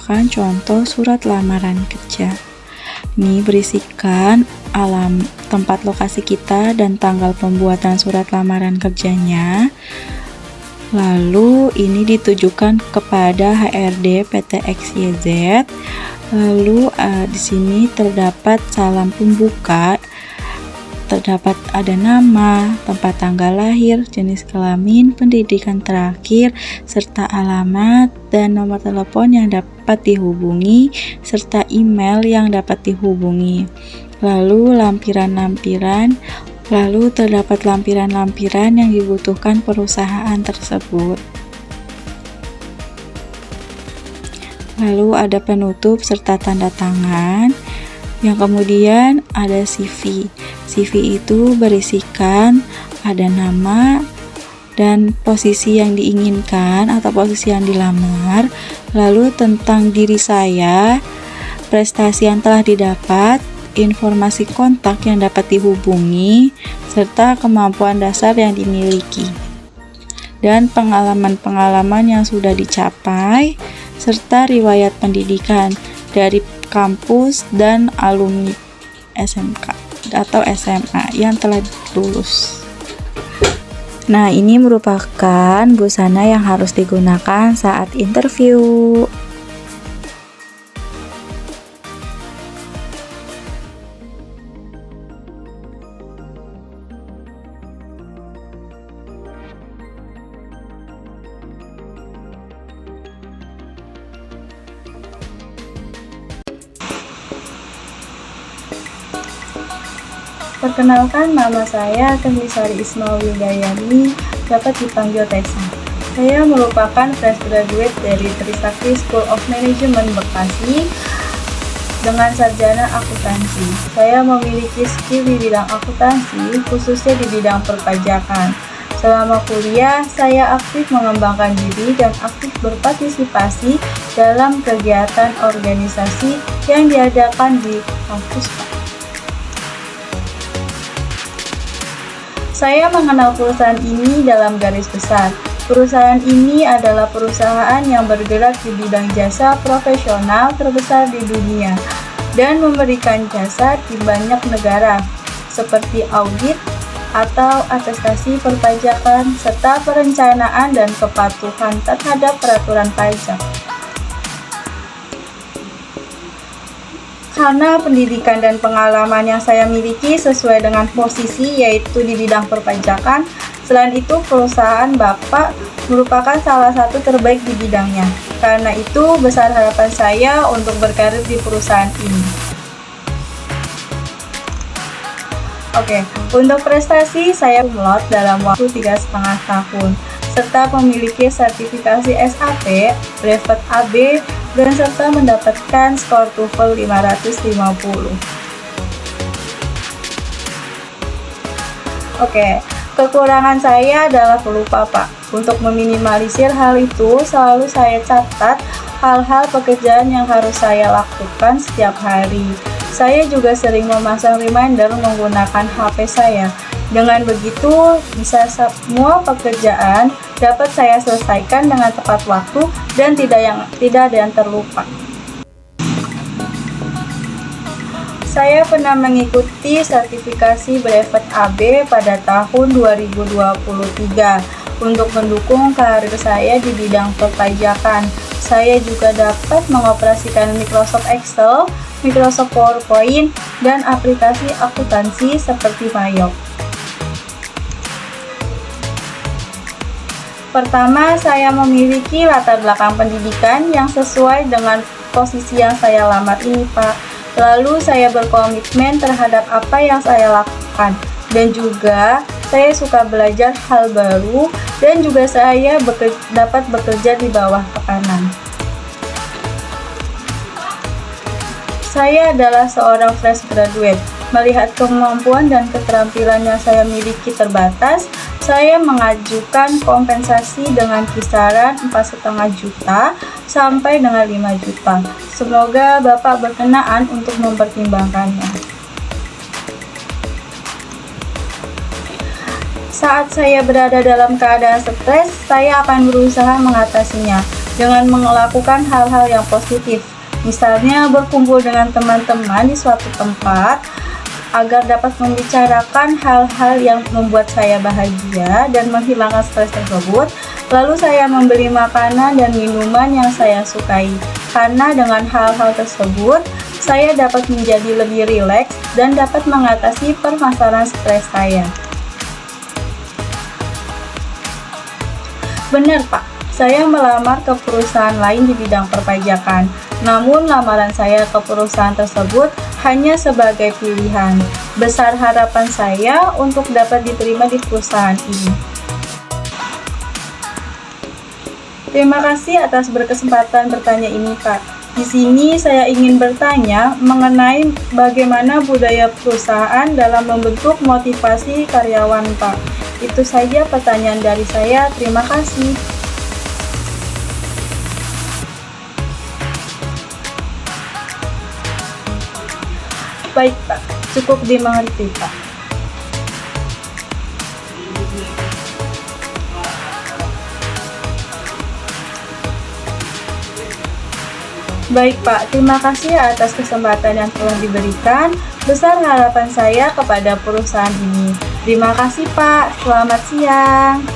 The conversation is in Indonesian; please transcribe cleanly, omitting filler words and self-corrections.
merupakan contoh surat lamaran kerja. Ini berisikan tempat lokasi kita dan tanggal pembuatan surat lamaran kerjanya. Lalu ini ditujukan kepada HRD PT XYZ. Lalu di sini terdapat salam pembuka. Terdapat ada nama, tempat tanggal lahir, jenis kelamin, pendidikan terakhir, serta alamat dan nomor telepon yang dapat dihubungi, serta email yang dapat dihubungi. Lalu terdapat lampiran-lampiran yang dibutuhkan perusahaan tersebut. Lalu ada penutup serta tanda tangan. Yang kemudian ada CV. CV itu berisikan ada nama dan posisi yang diinginkan atau posisi yang dilamar, lalu tentang diri saya, prestasi yang telah didapat, informasi kontak yang dapat dihubungi, serta kemampuan dasar yang dimiliki, dan pengalaman-pengalaman yang sudah dicapai, serta riwayat pendidikan dari kampus dan alumni SMK atau SMA yang telah lulus. Nah, ini merupakan busana yang harus digunakan saat interview. Perkenalkan, nama saya Kemisari Ismail Wildayani, dapat dipanggil Tessa. Saya merupakan fresh graduate dari Trisakti School of Management Bekasi dengan sarjana akuntansi. Saya memiliki skill di bidang akuntansi, khususnya di bidang perpajakan. Selama kuliah, saya aktif mengembangkan diri dan aktif berpartisipasi dalam kegiatan organisasi yang diadakan di kampus. Saya mengenal perusahaan ini dalam garis besar. Perusahaan ini adalah perusahaan yang bergerak di bidang jasa profesional terbesar di dunia dan memberikan jasa di banyak negara, seperti audit atau atestasi perpajakan, serta perencanaan dan kepatuhan terhadap peraturan pajak. Karena pendidikan dan pengalaman yang saya miliki sesuai dengan posisi, yaitu di bidang perpajakan. Selain itu, perusahaan Bapak merupakan salah satu terbaik di bidangnya. Karena itu, besar harapan saya untuk berkarir di perusahaan ini. Oke, untuk prestasi saya kumlot dalam waktu 3,5 tahun, serta memiliki sertifikasi SAP, brevet AB, dan serta mendapatkan skor TOEFL 550. Oke, kekurangan saya adalah pelupa, Pak. Untuk meminimalisir hal itu, selalu saya catat hal-hal pekerjaan yang harus saya lakukan setiap hari. Saya juga sering memasang reminder menggunakan HP saya. Dengan begitu, bisa semua pekerjaan dapat saya selesaikan dengan tepat waktu dan tidak ada yang terlupa. Saya pernah mengikuti sertifikasi brevet AB pada tahun 2023 untuk mendukung karir saya di bidang perpajakan. Saya juga dapat mengoperasikan Microsoft Excel, Microsoft PowerPoint, dan aplikasi akuntansi seperti Mayok. Pertama, saya memiliki latar belakang pendidikan yang sesuai dengan posisi yang saya lamar ini, Pak. Lalu saya berkomitmen terhadap apa yang saya lakukan. Dan juga saya suka belajar hal baru dan juga saya dapat bekerja di bawah tekanan. Saya adalah seorang fresh graduate. Melihat kemampuan dan keterampilan yang saya miliki terbatas, saya mengajukan kompensasi dengan kisaran 4,5 juta sampai dengan 5 juta. Semoga Bapak berkenan untuk mempertimbangkannya. Saat saya berada dalam keadaan stres, saya akan berusaha mengatasinya. dengan melakukan hal-hal yang positif. Misalnya berkumpul dengan teman-teman di suatu tempat agar dapat membicarakan hal-hal yang membuat saya bahagia dan menghilangkan stres tersebut. Lalu saya membeli makanan dan minuman yang saya sukai. Karena dengan hal-hal tersebut, saya dapat menjadi lebih rileks dan dapat mengatasi permasalahan stres saya. Benar, Pak. Saya melamar ke perusahaan lain di bidang perpajakan. Namun lamaran saya ke perusahaan tersebut hanya sebagai pilihan. Besar harapan saya untuk dapat diterima di perusahaan ini. Terima kasih atas berkesempatan bertanya ini, Pak. Di sini saya ingin bertanya mengenai bagaimana budaya perusahaan dalam membentuk motivasi karyawan, Pak. Itu saja pertanyaan dari saya. Terima kasih. Baik, Pak. Cukup dimengerti, Pak. Baik, Pak. Terima kasih atas kesempatan yang telah diberikan. Besar harapan saya kepada perusahaan ini. Terima kasih, Pak. Selamat siang.